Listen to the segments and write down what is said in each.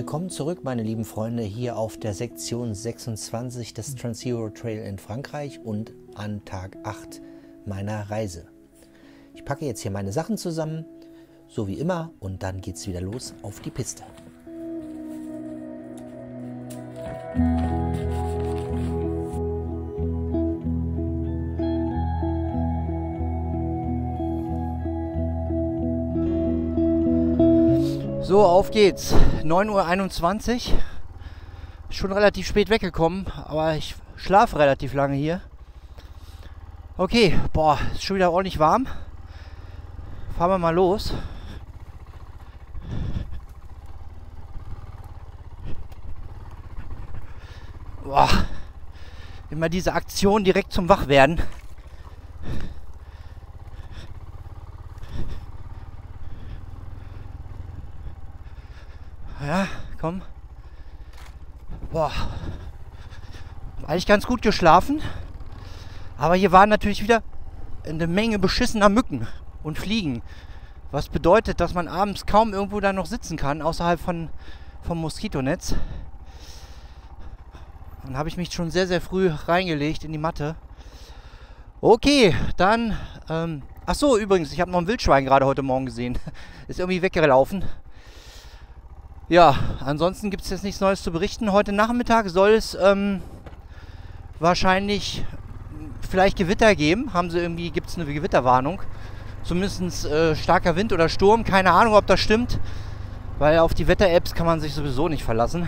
Willkommen zurück, meine lieben Freunde, hier auf der Sektion 26 des Trans-Euro Trail in Frankreich und an Tag 8 meiner Reise. Ich packe jetzt hier meine Sachen zusammen, so wie immer, und dann geht's wieder los auf die Piste. So, auf geht's. 9:21 Uhr. Schon relativ spät weggekommen, aber ich schlafe relativ lange hier. Okay, boah, ist schon wieder ordentlich warm. Fahren wir mal los. Boah, immer diese Aktion direkt zum Wachwerden. Ja, komm. Boah. Eigentlich ganz gut geschlafen. Aber hier waren natürlich wieder eine Menge beschissener Mücken und Fliegen. Was bedeutet, dass man abends kaum irgendwo da noch sitzen kann, außerhalb vom Moskitonetz. Dann habe ich mich schon sehr, sehr früh reingelegt in die Matte. Okay, dann... ach so, übrigens, ich habe noch ein Wildschwein gerade heute Morgen gesehen. Ist irgendwie weggelaufen. Ja, ansonsten gibt es jetzt nichts Neues zu berichten. Heute Nachmittag soll es wahrscheinlich vielleicht Gewitter geben. Gibt es eine Gewitterwarnung. Zumindest starker Wind oder Sturm. Keine Ahnung, ob das stimmt. Weil auf die Wetter-Apps kann man sich sowieso nicht verlassen.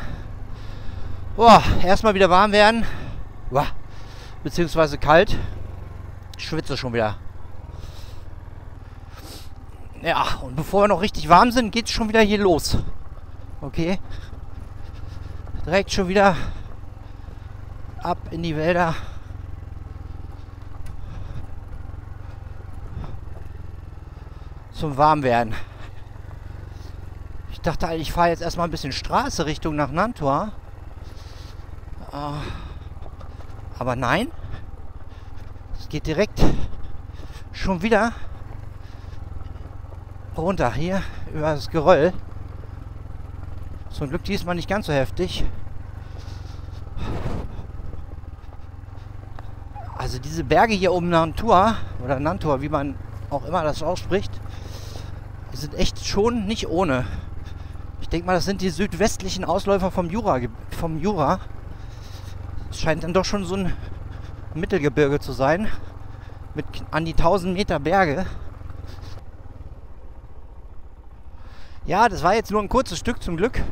Boah, erstmal wieder warm werden. Boah, beziehungsweise kalt. Ich schwitze schon wieder. Ja, und bevor wir noch richtig warm sind, geht es schon wieder hier los. Okay, direkt schon wieder ab in die Wälder. Zum Warmwerden. Ich dachte eigentlich, ich fahre jetzt erstmal ein bisschen Straße Richtung nach Nantua. Aber nein, es geht direkt schon wieder runter hier über das Geröll. Zum Glück diesmal nicht ganz so heftig. Also diese Berge hier um Nantua, oder Nantua, wie man auch immer das ausspricht, sind echt schon nicht ohne. Ich denke mal, das sind die südwestlichen Ausläufer vom Jura. Es scheint dann doch schon so ein Mittelgebirge zu sein, mit an die 1000 Meter Berge. Ja, das war jetzt nur ein kurzes Stück zum Glück.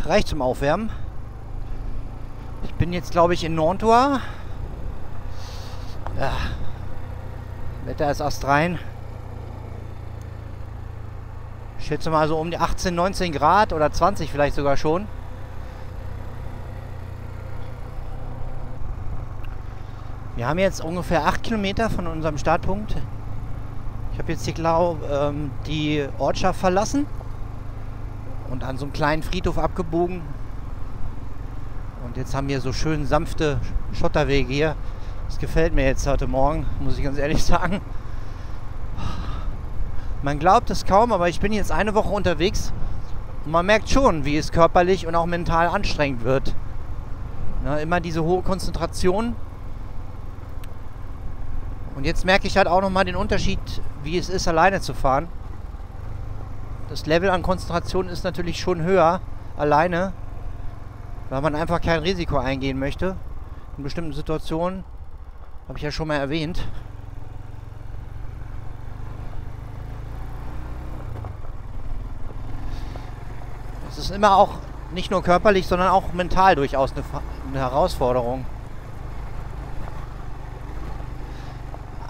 Reicht zum Aufwärmen. Ich bin jetzt, glaube ich, in Nantua. Ja. Wetter ist astrein. Ich schätze mal so um die 18, 19 Grad oder 20 vielleicht sogar schon. Wir haben jetzt ungefähr 8 Kilometer von unserem Startpunkt. Ich habe jetzt hier, glaube die Ortschaft verlassen und an so einem kleinen Friedhof abgebogen. Und jetzt haben wir so schön sanfte Schotterwege hier. Das gefällt mir jetzt heute Morgen, muss ich ganz ehrlich sagen. Man glaubt es kaum, aber ich bin jetzt eine Woche unterwegs und man merkt schon, wie es körperlich und auch mental anstrengend wird. Ja, immer diese hohe Konzentration. Und jetzt merke ich halt auch nochmal den Unterschied, wie es ist, alleine zu fahren. Das Level an Konzentration ist natürlich schon höher, alleine, weil man einfach kein Risiko eingehen möchte. In bestimmten Situationen, habe ich ja schon mal erwähnt. Es ist immer auch nicht nur körperlich, sondern auch mental durchaus eine Herausforderung.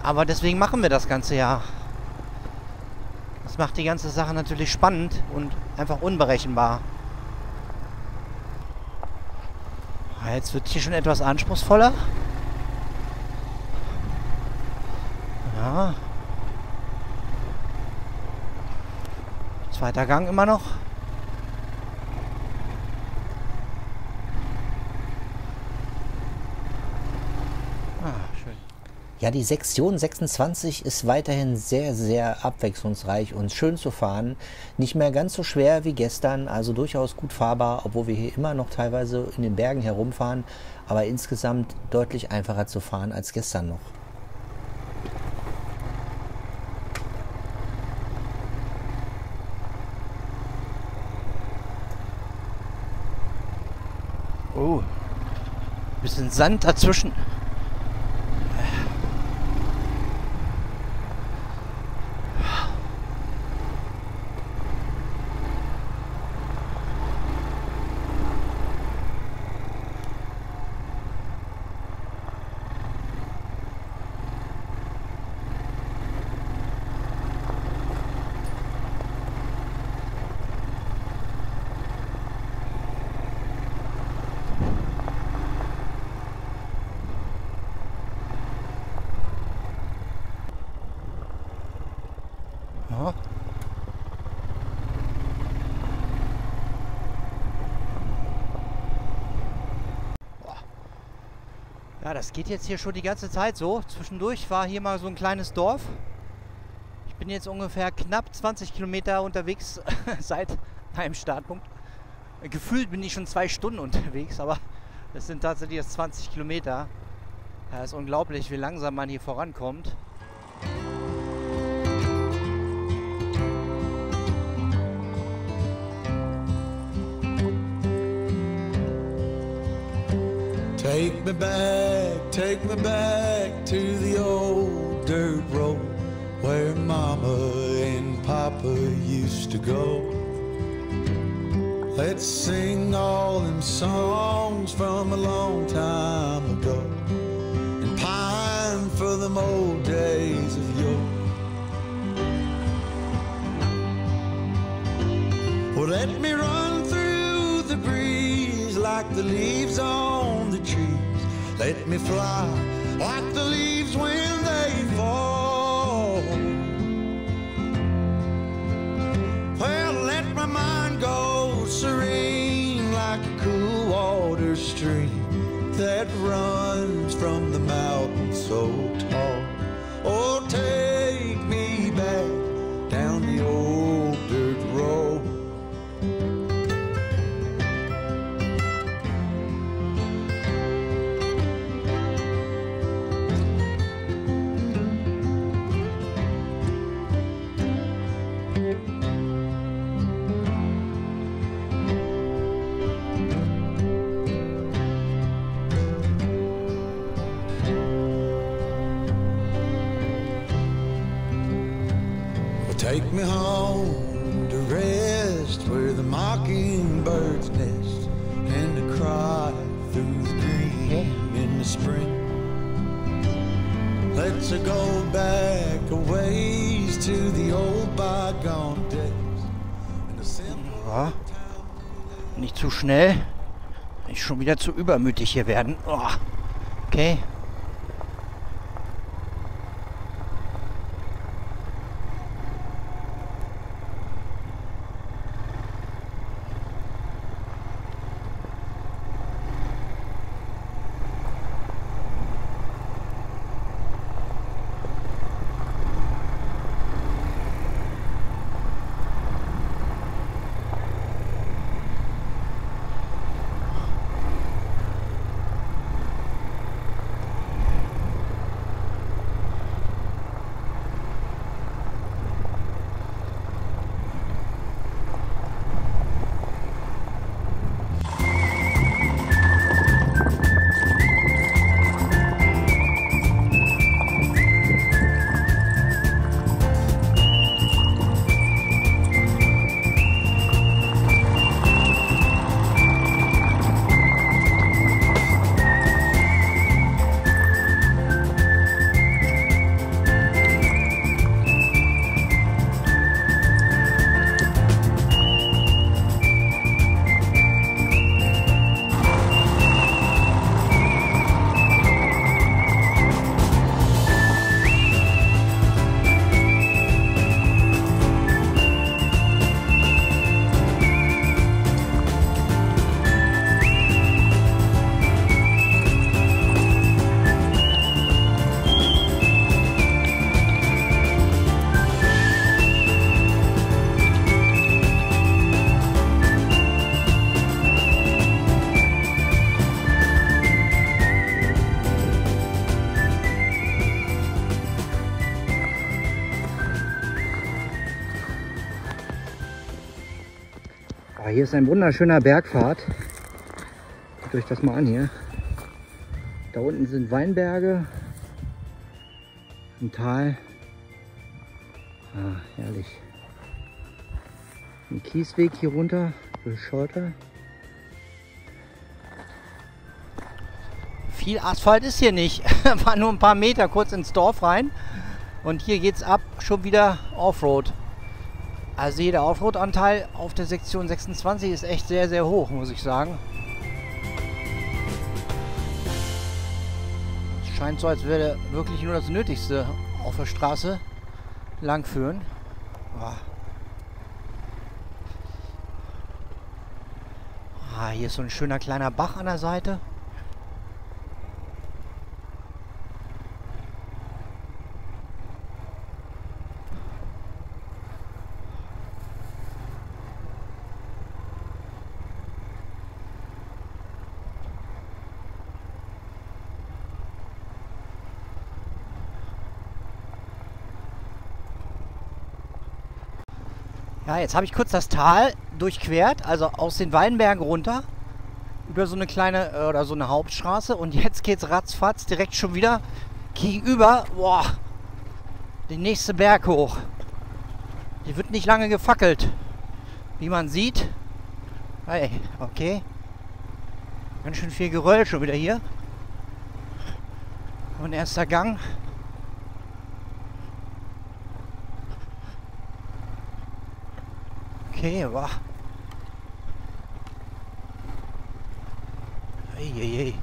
Aber deswegen machen wir das ganze Jahr. Das macht die ganze Sache natürlich spannend und einfach unberechenbar. Jetzt wird hier schon etwas anspruchsvoller. Ja. Zweiter Gang immer noch. Ja, die Sektion 26 ist weiterhin sehr, sehr abwechslungsreich und schön zu fahren. Nicht mehr ganz so schwer wie gestern, also durchaus gut fahrbar, obwohl wir hier immer noch teilweise in den Bergen herumfahren, aber insgesamt deutlich einfacher zu fahren als gestern noch. Oh, bisschen Sand dazwischen. Ja. Ja, das geht jetzt hier schon die ganze Zeit so. Zwischendurch war hier mal so ein kleines Dorf. Ich bin jetzt ungefähr knapp 20 Kilometer unterwegs seit meinem Startpunkt. Gefühlt bin ich schon 2 Stunden unterwegs, aber es sind tatsächlich jetzt 20 Kilometer. Ja, ist unglaublich, wie langsam man hier vorankommt. Take me back to the old dirt road where Mama and Papa used to go. Let's sing all them songs from a long time ago and pine for them old days of yore. Well, let me run through the breeze like the leaves on the trees. Let me fly like the leaves when they fall. Well, let my mind go serene like a cool water stream that runs from the mountain so tall. Oh, take me back down the old dirt road. Take me home to rest where the mockingbirds nest and to cry through the green in the spring. Let's go back a ways to the old bygone days. Ja. Nicht zu schnell. Nicht schon wieder zu übermütig hier werden. Oh. Okay. Ah, hier ist ein wunderschöner Bergpfad. Guckt euch das mal an hier. Da unten sind Weinberge. Ein Tal. Ah, herrlich. Ein Kiesweg hier runter. Schulter. Viel Asphalt ist hier nicht. War nur ein paar Meter kurz ins Dorf rein. Und hier geht's ab schon wieder Offroad. Also jeder Offroad-Anteil auf der Sektion 26 ist echt sehr, sehr hoch, muss ich sagen. Es scheint so, als würde wirklich nur das Nötigste auf der Straße langführen. Ah, hier ist so ein schöner kleiner Bach an der Seite. Ja, jetzt habe ich kurz das Tal durchquert, also aus den Weinbergen runter, über so eine kleine oder so eine Hauptstraße, und jetzt geht's ratzfatz direkt schon wieder gegenüber, boah, den nächsten Berg hoch. Hier wird nicht lange gefackelt, wie man sieht. Hey, okay. Ganz schön viel Geröll schon wieder hier. Und erster Gang. Okay, wow. Hey, hey, hey.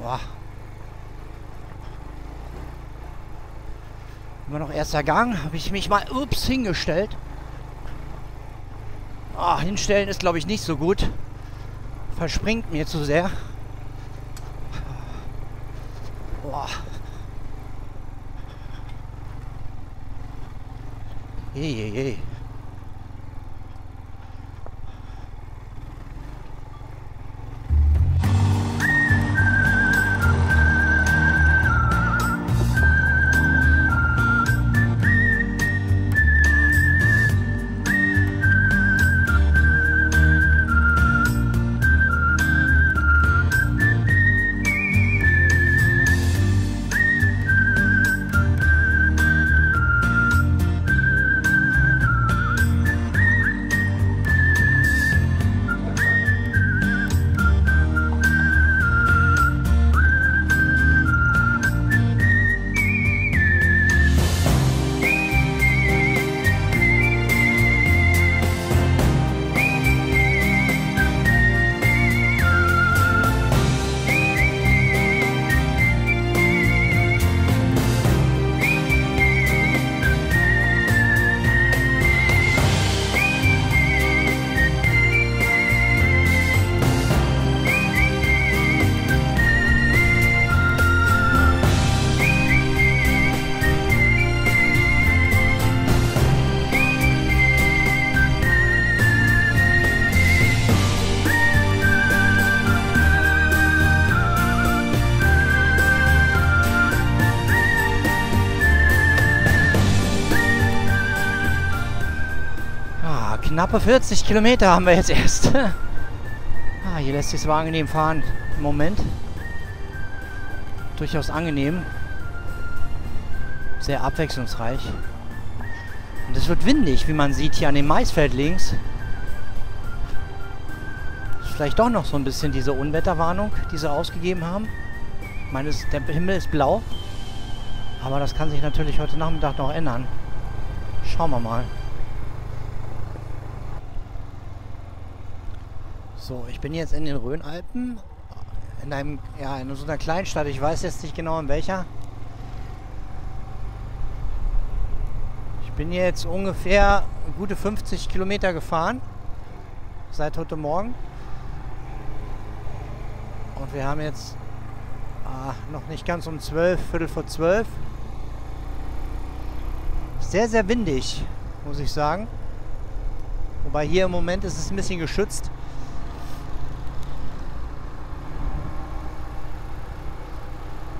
Wow. Immer noch erster Gang, habe ich mich mal hingestellt. Ah, hinstellen ist, glaube ich, nicht so gut. Verspringt mir zu sehr. Boah. Hey. Knappe 40 Kilometer haben wir jetzt erst. Hier lässt sich es aber angenehm fahren im Moment. Durchaus angenehm. Sehr abwechslungsreich. Und es wird windig, wie man sieht hier an dem Maisfeld links. Ist vielleicht doch noch so ein bisschen diese Unwetterwarnung, die sie ausgegeben haben. Ich meine, der Himmel ist blau. Aber das kann sich natürlich heute Nachmittag noch ändern. Schauen wir mal. So, ich bin jetzt in den Rhönalpen, in so einer Kleinstadt, ich weiß jetzt nicht genau in welcher. Ich bin jetzt ungefähr gute 50 Kilometer gefahren, seit heute Morgen. Und wir haben jetzt noch nicht ganz um 12, Viertel vor 12. Sehr, sehr windig, muss ich sagen. Wobei hier im Moment ist es ein bisschen geschützt.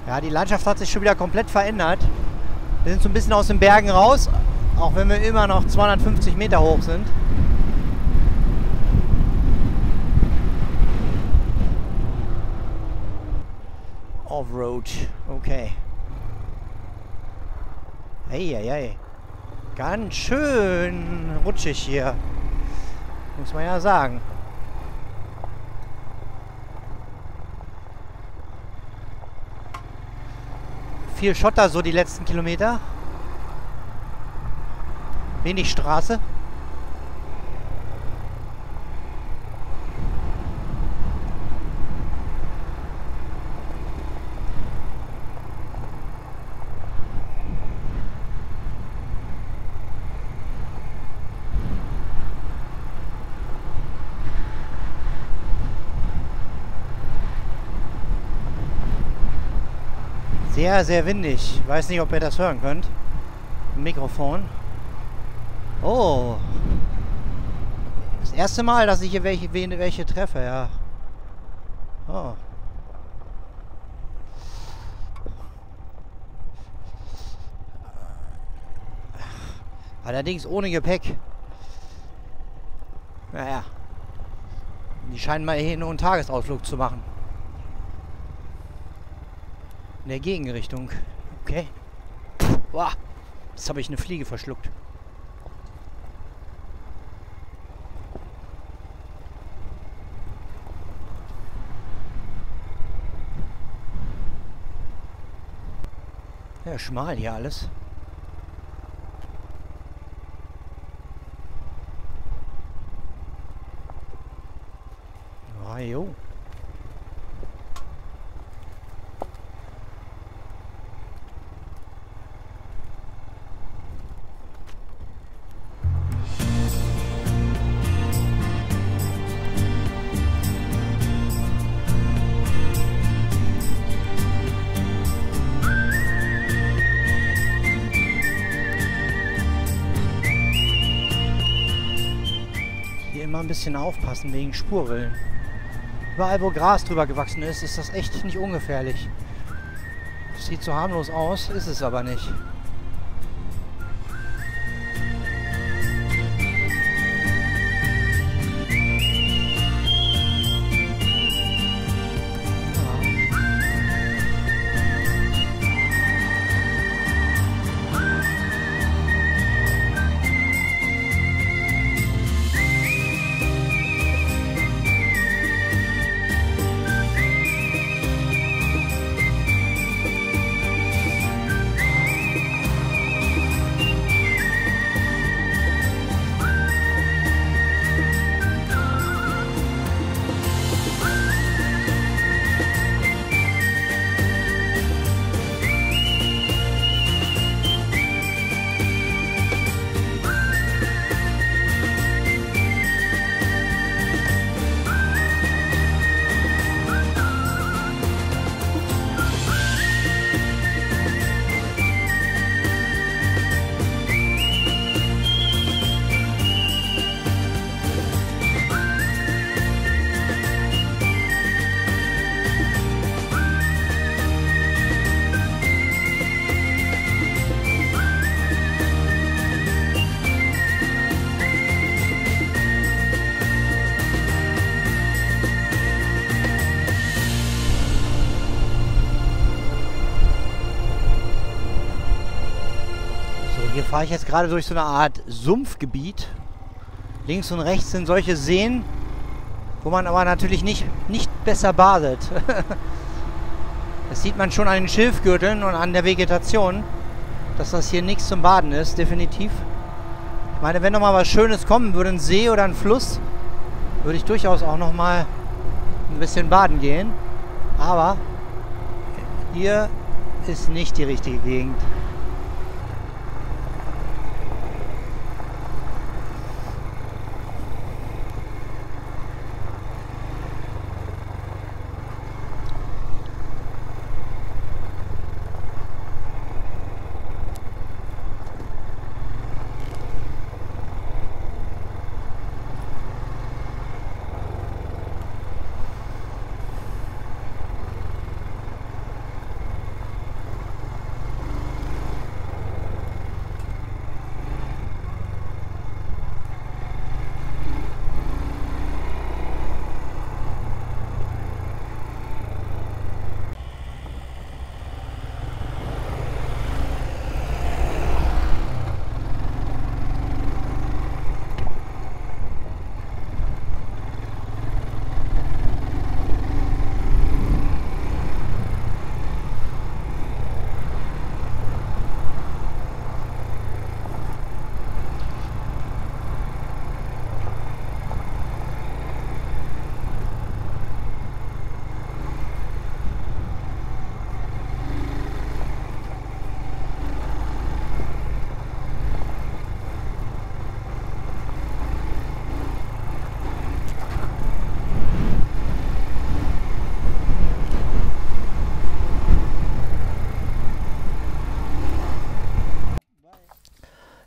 Ja, die Landschaft hat sich schon wieder komplett verändert. Wir sind so ein bisschen aus den Bergen raus, auch wenn wir immer noch 250 Meter hoch sind. Offroad, okay. Eieiei. Ganz schön rutschig hier. Muss man ja sagen. Viel Schotter so die letzten Kilometer. Wenig Straße. Sehr, sehr windig. Ich weiß nicht, ob ihr das hören könnt. Im Mikrofon. Oh. Das erste Mal, dass ich hier welche treffe, ja. Oh. Allerdings ohne Gepäck. Naja. Die scheinen mal hier nur einen Tagesausflug zu machen. In der Gegenrichtung. Okay. Boah. Jetzt habe ich eine Fliege verschluckt. Ja, schmal hier alles. Ah, jo. Ein bisschen aufpassen wegen Spurrillen. Überall wo Gras drüber gewachsen ist, ist das echt nicht ungefährlich. Sieht so harmlos aus, ist es aber nicht. Hier fahre ich jetzt gerade durch so eine Art Sumpfgebiet. Links und rechts sind solche Seen, wo man aber natürlich nicht besser badet. Das sieht man schon an den Schilfgürteln und an der Vegetation, dass das hier nichts zum Baden ist, definitiv. Ich meine, wenn noch mal was Schönes kommen würde, ein See oder ein Fluss, würde ich durchaus auch noch mal ein bisschen baden gehen. Aber hier ist nicht die richtige Gegend.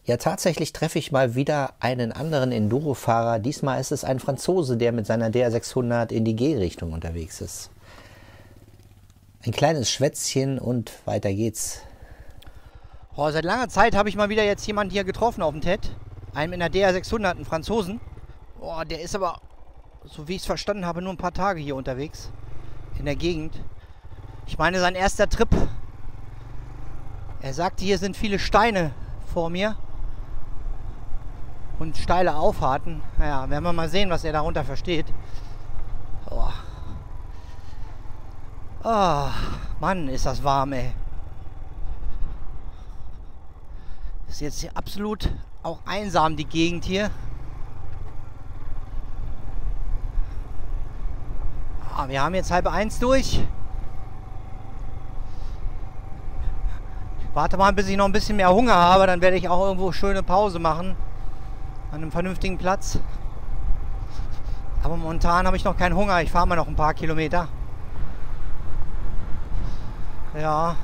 Ja, tatsächlich treffe ich mal wieder einen anderen Enduro-Fahrer. Diesmal ist es ein Franzose, der mit seiner DR600 in die G-Richtung unterwegs ist. Ein kleines Schwätzchen und weiter geht's. Oh, seit langer Zeit habe ich mal wieder jetzt jemanden hier getroffen auf dem TED. Einen in der DR600, einen Franzosen. Oh, der ist aber, so wie ich es verstanden habe, nur ein paar Tage hier unterwegs. In der Gegend. Ich meine, sein erster Trip. Er sagte, hier sind viele Steine vor mir. Und steile Auffahrten. Naja, werden wir mal sehen, was er darunter versteht. Oh. Oh, Mann, ist das warm, ey. Ist jetzt hier absolut auch einsam, die Gegend hier. Ah, wir haben jetzt 12:30 durch. Ich warte mal, bis ich noch ein bisschen mehr Hunger habe. Dann werde ich auch irgendwo schöne Pause machen. An einem vernünftigen Platz. Aber momentan habe ich noch keinen Hunger. Ich fahre mal noch ein paar Kilometer. Ja.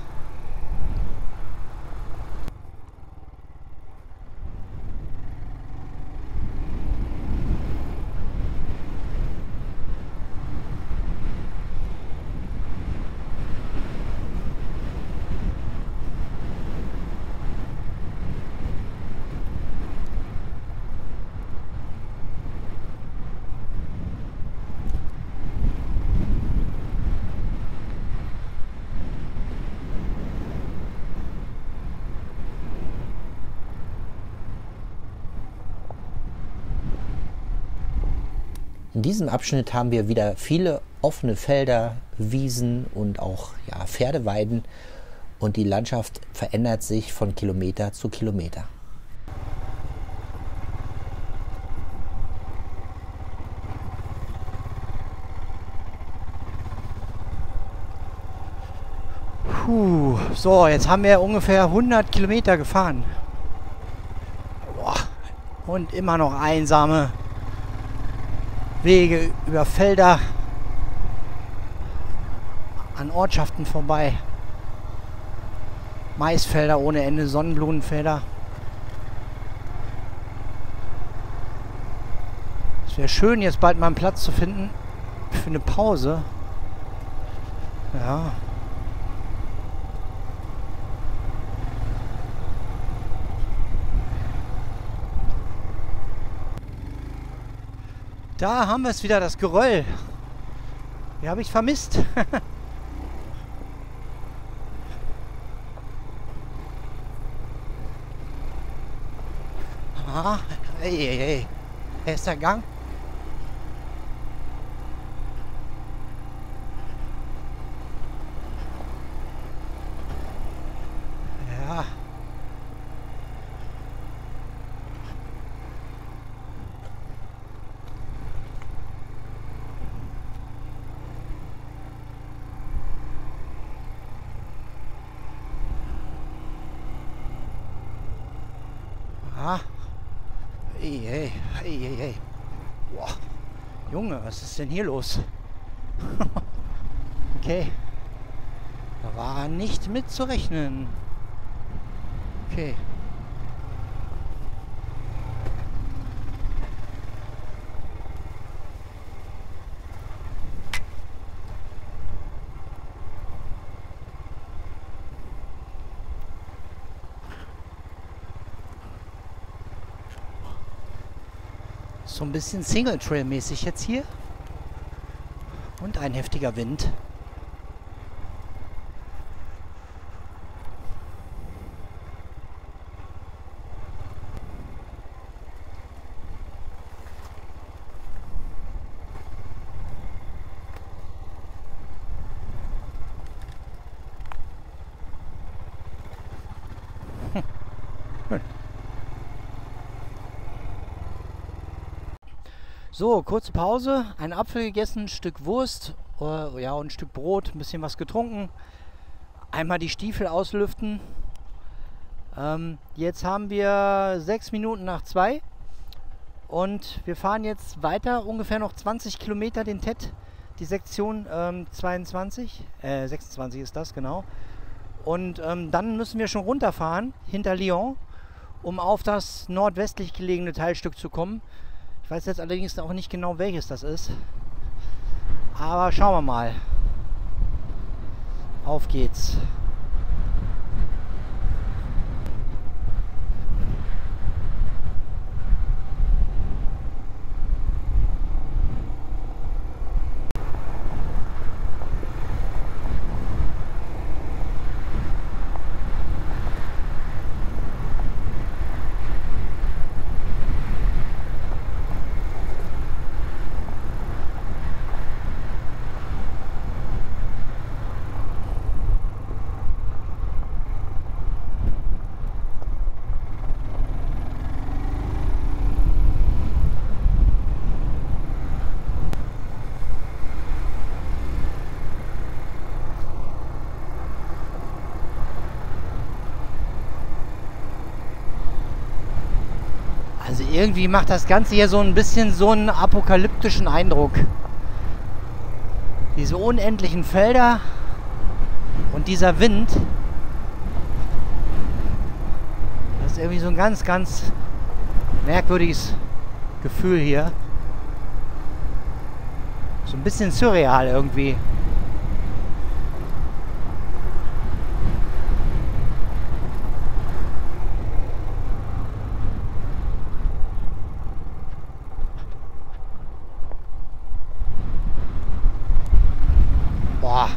In diesem Abschnitt haben wir wieder viele offene Felder, Wiesen und auch Pferdeweiden. Und die Landschaft verändert sich von Kilometer zu Kilometer. Puh, so, jetzt haben wir ungefähr 100 Kilometer gefahren. Boah, und immer noch einsame Wege über Felder an Ortschaften vorbei. Maisfelder ohne Ende, Sonnenblumenfelder. Es wäre schön, jetzt bald mal einen Platz zu finden für eine Pause. Ja. Da haben wir es wieder, das Geröll. Die habe ich vermisst. Ah, hey. Erster Gang. Ja. Ah. Hey. Boah. Junge, was ist denn hier los? Okay. Da war nicht mit zu rechnen. Okay. So ein bisschen Single-Trail-mäßig jetzt hier. Und ein heftiger Wind. So, kurze Pause, einen Apfel gegessen, ein Stück Wurst, ja, und ein Stück Brot, ein bisschen was getrunken. Einmal die Stiefel auslüften. Jetzt haben wir 6 Minuten nach 2 und wir fahren jetzt weiter, ungefähr noch 20 Kilometer den TED, die Sektion 26 ist das, genau. Und dann müssen wir schon runterfahren, hinter Lyon. um auf das nordwestlich gelegene Teilstück zu kommen. Ich weiß jetzt allerdings auch nicht genau, welches das ist. Aber schauen wir mal. Auf geht's. Also irgendwie macht das Ganze hier so ein bisschen so einen apokalyptischen Eindruck. Diese unendlichen Felder und dieser Wind. Das ist irgendwie so ein ganz, ganz merkwürdiges Gefühl hier. So ein bisschen surreal irgendwie. Boah.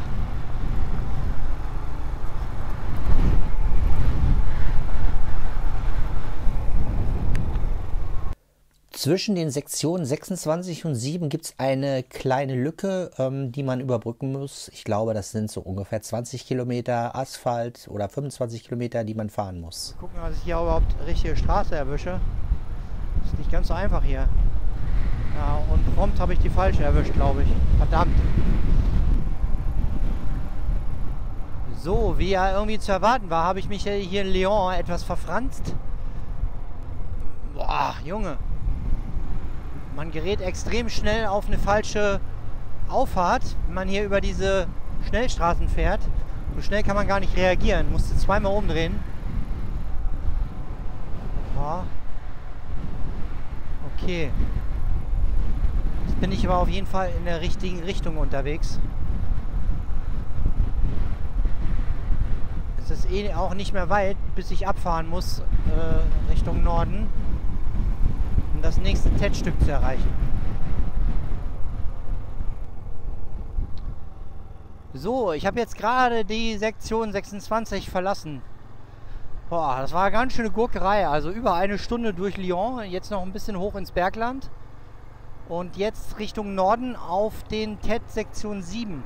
Zwischen den Sektionen 26 und 7 gibt es eine kleine Lücke, die man überbrücken muss. Ich glaube, das sind so ungefähr 20 Kilometer Asphalt oder 25 Kilometer, die man fahren muss. Gucken, dass ich hier überhaupt richtige Straße erwische. Ist nicht ganz so einfach hier. Ja, und prompt habe ich die falsche erwischt, glaube ich. Verdammt. So, wie ja irgendwie zu erwarten war, habe ich mich hier in Lyon etwas verfranst. Boah, Junge. Man gerät extrem schnell auf eine falsche Auffahrt, wenn man hier über diese Schnellstraßen fährt. So schnell kann man gar nicht reagieren. Musste zweimal umdrehen. Ja. Okay. Jetzt bin ich aber auf jeden Fall in der richtigen Richtung unterwegs. Es ist eh auch nicht mehr weit, bis ich abfahren muss Richtung Norden, um das nächste TED-Stück zu erreichen. So, ich habe jetzt gerade die Sektion 26 verlassen. Boah, das war eine ganz schöne Gurkerei. Also über eine Stunde durch Lyon, jetzt noch ein bisschen hoch ins Bergland. Und jetzt Richtung Norden auf den TED Sektion 7.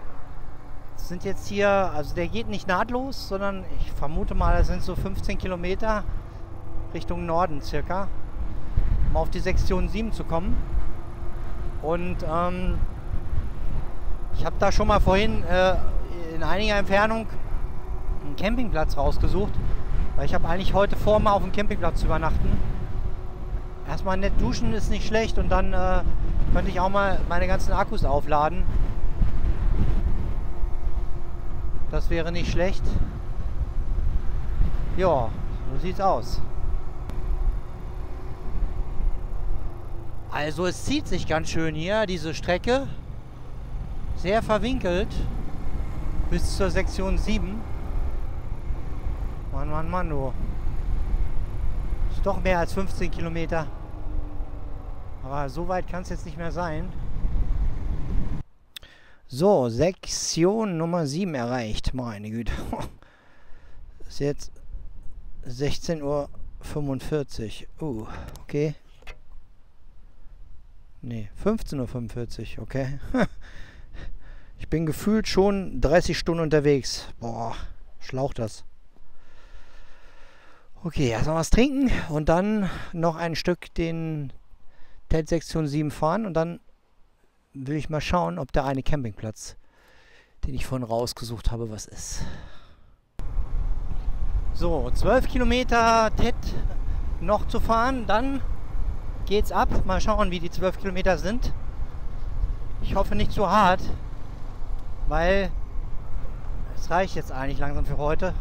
Das sind jetzt hier, also der geht nicht nahtlos, sondern ich vermute mal, das sind so 15 Kilometer Richtung Norden circa, um auf die Sektion 7 zu kommen. Und ich habe da schon mal vorhin in einiger Entfernung einen Campingplatz rausgesucht, weil ich habe eigentlich heute vor, mal auf dem Campingplatz zu übernachten. Erstmal nett duschen ist nicht schlecht und dann könnte ich auch mal meine ganzen Akkus aufladen. Das wäre nicht schlecht. Ja, so sieht's aus. Also es zieht sich ganz schön hier, diese Strecke. Sehr verwinkelt. Bis zur Sektion 7. Mann, Mann, Mann, du. Ist doch mehr als 15 Kilometer. Aber so weit kann es jetzt nicht mehr sein. So, Sektion Nummer 7 erreicht. Meine Güte. Ist jetzt 16:45 Uhr. Okay. Nee, 15:45 Uhr. Okay. Ich bin gefühlt schon 30 Stunden unterwegs. Boah, schlaucht das. Okay, erstmal was trinken und dann noch ein Stück den TED Sektion 7 fahren und dann will ich mal schauen, ob der eine Campingplatz, den ich vorhin rausgesucht habe, was ist. So, 12 Kilometer TED noch zu fahren, dann geht's ab. Mal schauen, wie die 12 Kilometer sind. Ich hoffe nicht zu hart, weil es reicht jetzt eigentlich langsam für heute.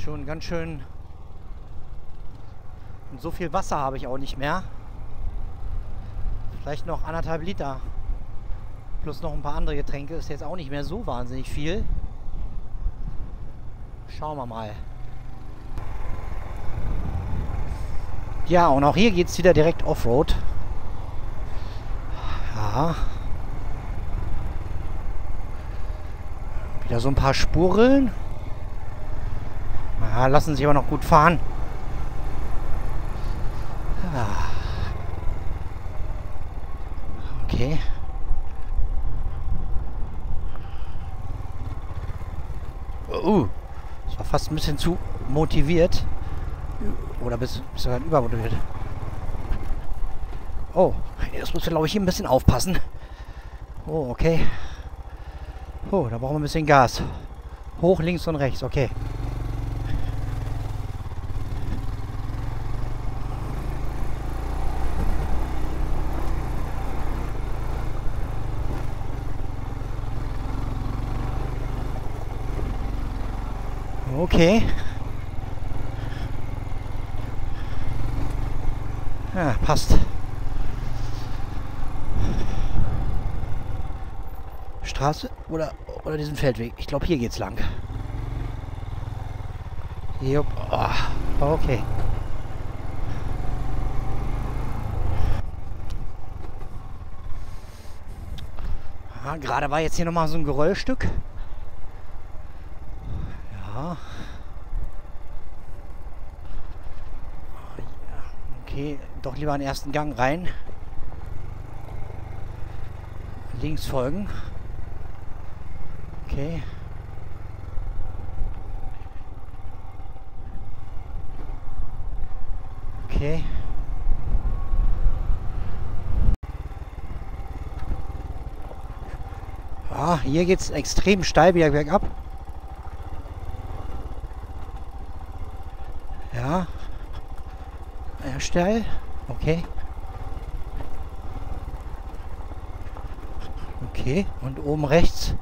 Schon ganz schön Und so viel Wasser habe ich auch nicht mehr. Vielleicht noch 1,5 Liter. Plus noch ein paar andere Getränke. Ist jetzt auch nicht mehr so wahnsinnig viel. Schauen wir mal. Ja, und auch hier geht es wieder direkt Offroad. Ja. Wieder so ein paar Spuren. Ja, lassen sich aber noch gut fahren. Ja. Okay. Das war fast ein bisschen zu motiviert. Oder bist du gerade übermotiviert? Oh, jetzt musst du, glaube ich, hier ein bisschen aufpassen. Oh, okay. Oh, da brauchen wir ein bisschen Gas. Hoch, links und rechts, okay. Okay. Ja, passt. Straße oder diesen Feldweg? Ich glaube, hier geht's lang. Jupp. Oh, okay. Ja, gerade war jetzt hier nochmal so ein Geröllstück. Ja. Okay, doch lieber einen ersten Gang rein. Links folgen. Okay. Okay. Ah, hier geht es extrem steil wieder bergab. Ja. Ja, steil. Okay. Okay, und oben rechts.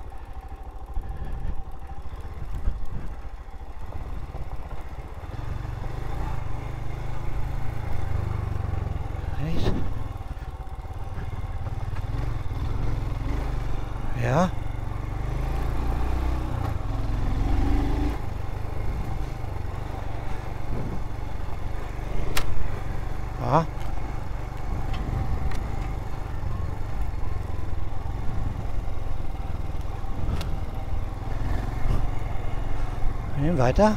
Rechts. Ja. Ah. Weiter.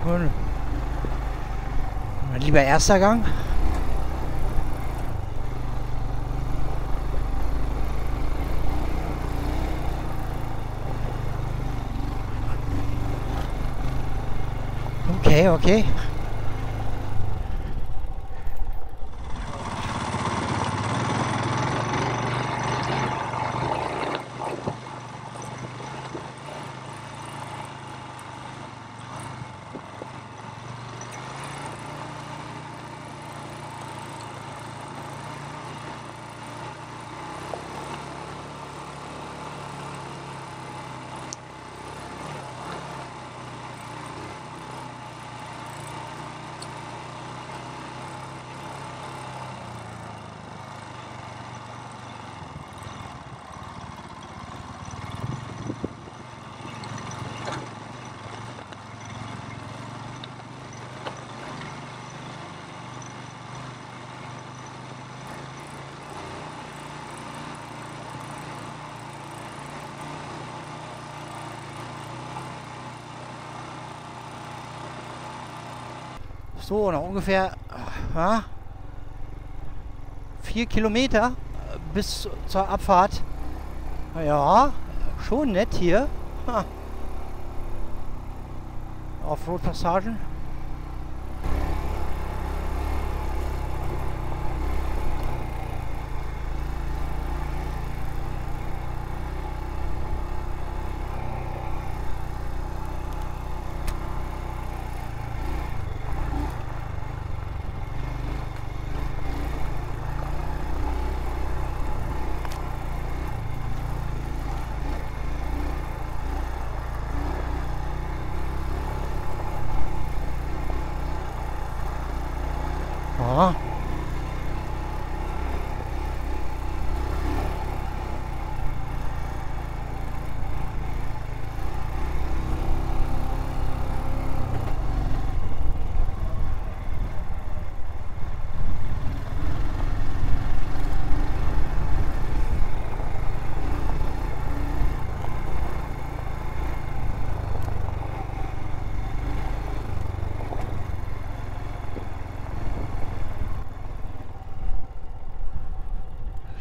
Und lieber erster Gang. Okay, okay. So, noch ungefähr 4 Kilometer bis zur Abfahrt. Ja, schon nett hier. Offroad-Passagen.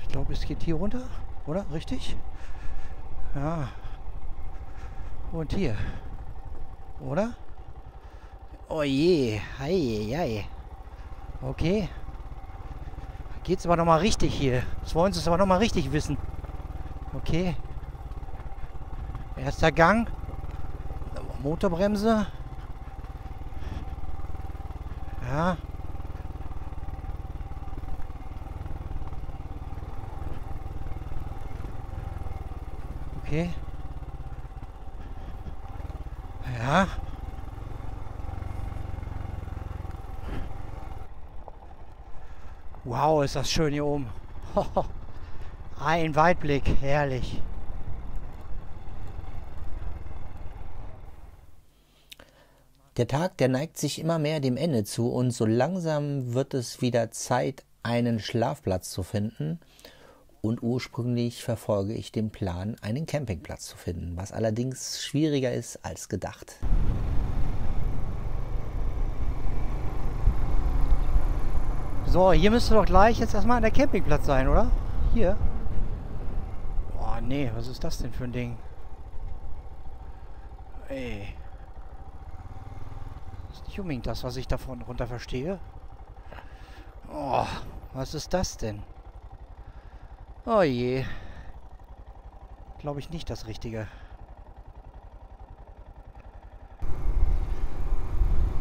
Ich glaube, es geht hier runter, oder? Richtig? Ja. Und hier. Oder? Oh je. Hei, hei. Okay. Geht's aber nochmal richtig hier. Das wollen sie es aber nochmal richtig wissen. Okay. Erster Gang. Motorbremse. Ja. Okay. Ja. Wow, ist das schön hier oben. Ein Weitblick, herrlich. Der Tag, der neigt sich immer mehr dem Ende zu und so langsam wird es wieder Zeit, einen Schlafplatz zu finden. Und ursprünglich verfolge ich den Plan, einen Campingplatz zu finden, was allerdings schwieriger ist als gedacht. So, hier müsste doch gleich jetzt erstmal der Campingplatz sein, oder? Hier. Boah, nee, was ist das denn für ein Ding? Ey. Das ist nicht unbedingt das, was ich davon runter verstehe. Oh, was ist das denn? Oh je. Glaube ich nicht das Richtige.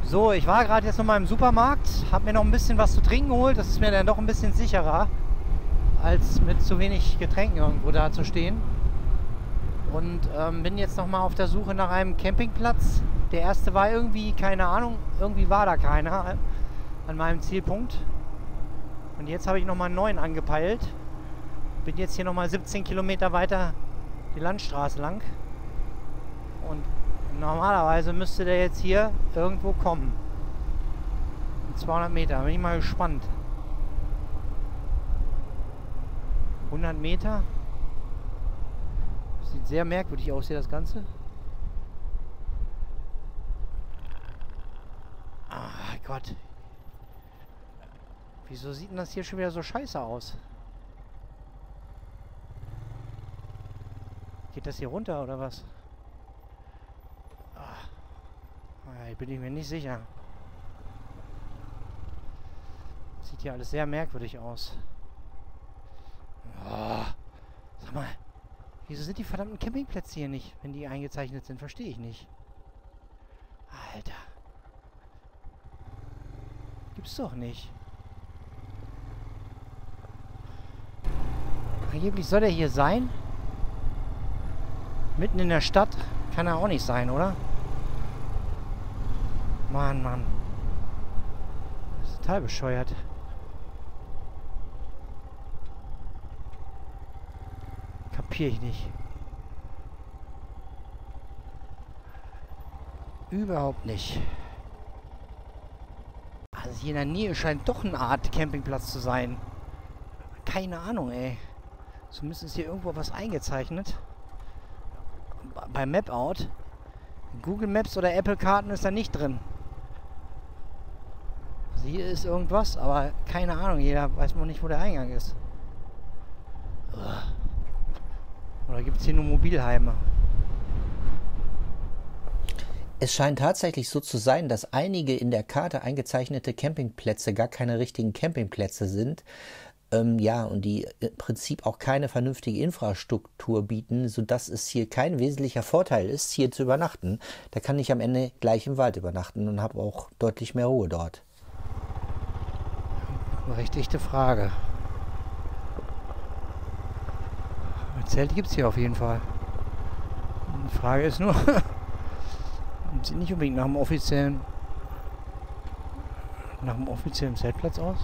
So, ich war gerade jetzt noch mal im Supermarkt, habe mir noch ein bisschen was zu trinken geholt. Das ist mir dann doch ein bisschen sicherer, als mit zu wenig Getränken irgendwo da zu stehen. Und bin jetzt noch mal auf der Suche nach einem Campingplatz. Der erste war irgendwie, keine Ahnung, irgendwie war da keiner an meinem Zielpunkt. Und jetzt habe ich noch mal einen neuen angepeilt. Bin jetzt hier noch mal 17 Kilometer weiter die Landstraße lang. Und normalerweise müsste der jetzt hier irgendwo kommen. In 200 Meter. Bin ich mal gespannt. 100 Meter. Sieht sehr merkwürdig aus hier das Ganze. Ah Gott. Wieso sieht denn das hier schon wieder so scheiße aus? Geht das hier runter oder was? Ich bin mir nicht sicher. Sieht hier alles sehr merkwürdig aus. Oh, sag mal, wieso sind die verdammten Campingplätze hier nicht, wenn die eingezeichnet sind? Verstehe ich nicht. Alter. Gibt's doch nicht. Angeblich soll der hier sein. Mitten in der Stadt kann er auch nicht sein, oder? Mann, Mann. Das ist total bescheuert. Kapier ich nicht. Überhaupt nicht. Also hier in der Nähe scheint doch eine Art Campingplatz zu sein. Keine Ahnung, ey. Zumindest ist hier irgendwo was eingezeichnet. Bei Mapout. Google Maps oder Apple Karten ist da nicht drin. Also hier ist irgendwas, aber keine Ahnung. Jeder weiß noch nicht, wo der Eingang ist. Oder gibt es hier nur Mobilheime? Es scheint tatsächlich so zu sein, dass einige in der Karte eingezeichnete Campingplätze gar keine richtigen Campingplätze sind. Ja, und die im Prinzip auch keine vernünftige Infrastruktur bieten, sodass es hier kein wesentlicher Vorteil ist, hier zu übernachten. Da kann ich am Ende gleich im Wald übernachten und habe auch deutlich mehr Ruhe dort. Berechtigte Frage. Zelte gibt es hier auf jeden Fall. Die Frage ist nur, sieht nicht unbedingt nach dem offiziellen Zeltplatz aus.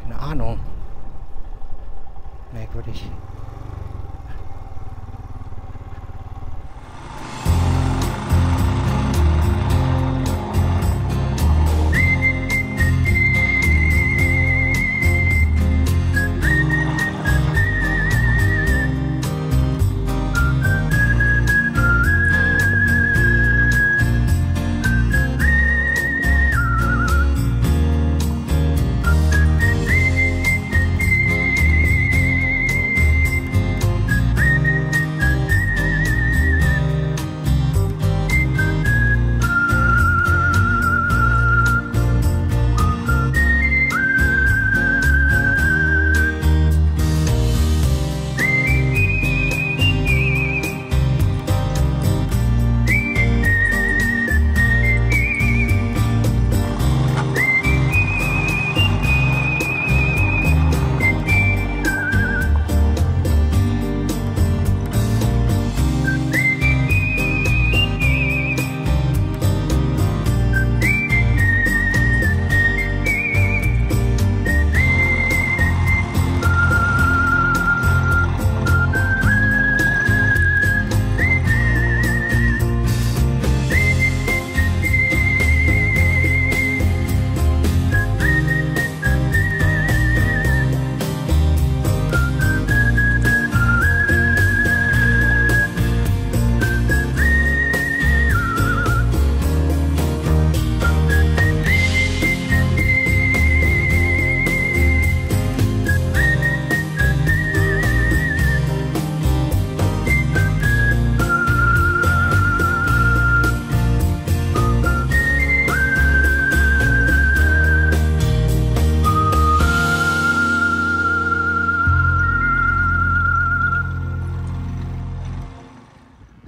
Keine Ahnung. Merkwürdig.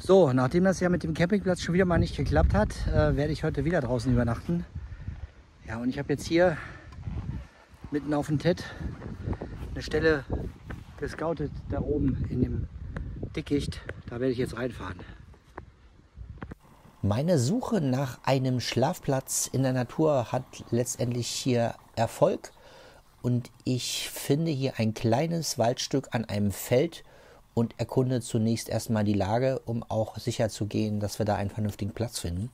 So, nachdem das ja mit dem Campingplatz schon wieder mal nicht geklappt hat, werde ich heute wieder draußen übernachten. Ja, und ich habe jetzt hier mitten auf dem Tett eine Stelle gescoutet, da oben in dem Dickicht. Da werde ich jetzt reinfahren. Meine Suche nach einem Schlafplatz in der Natur hat letztendlich hier Erfolg. Und ich finde hier ein kleines Waldstück an einem Feld und erkunde zunächst erstmal die Lage, um auch sicher zu gehen, dass wir da einen vernünftigen Platz finden.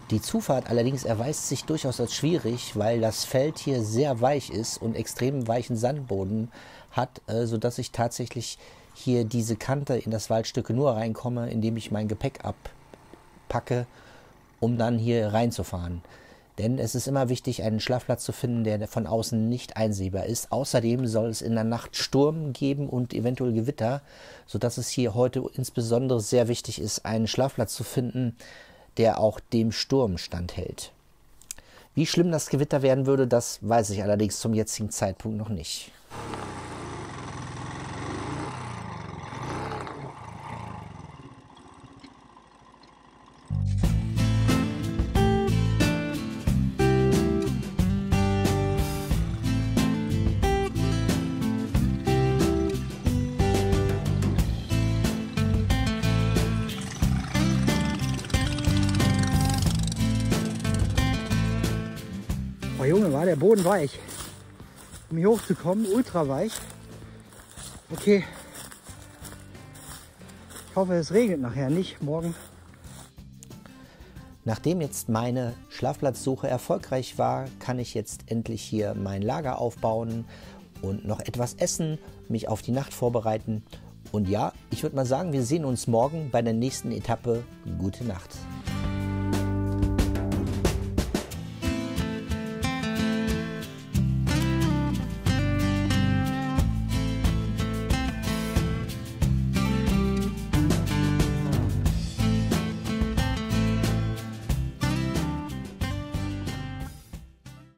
Die Zufahrt allerdings erweist sich durchaus als schwierig, weil das Feld hier sehr weich ist und extrem weichen Sandboden hat, sodass ich tatsächlich hier diese Kante in das Waldstück nur reinkomme, indem ich mein Gepäck abpacke, um dann hier reinzufahren. Denn es ist immer wichtig, einen Schlafplatz zu finden, der von außen nicht einsehbar ist. Außerdem soll es in der Nacht Sturm geben und eventuell Gewitter, sodass es hier heute insbesondere sehr wichtig ist, einen Schlafplatz zu finden, der auch dem Sturm standhält. Wie schlimm das Gewitter werden würde, das weiß ich allerdings zum jetzigen Zeitpunkt noch nicht. Oh Junge, war der Boden weich. Um hier hochzukommen, ultra weich. Okay. Ich hoffe, es regnet nachher nicht, morgen. Nachdem jetzt meine Schlafplatzsuche erfolgreich war, kann ich jetzt endlich hier mein Lager aufbauen und noch etwas essen, mich auf die Nacht vorbereiten. Und ja, ich würde mal sagen, wir sehen uns morgen bei der nächsten Etappe. Gute Nacht.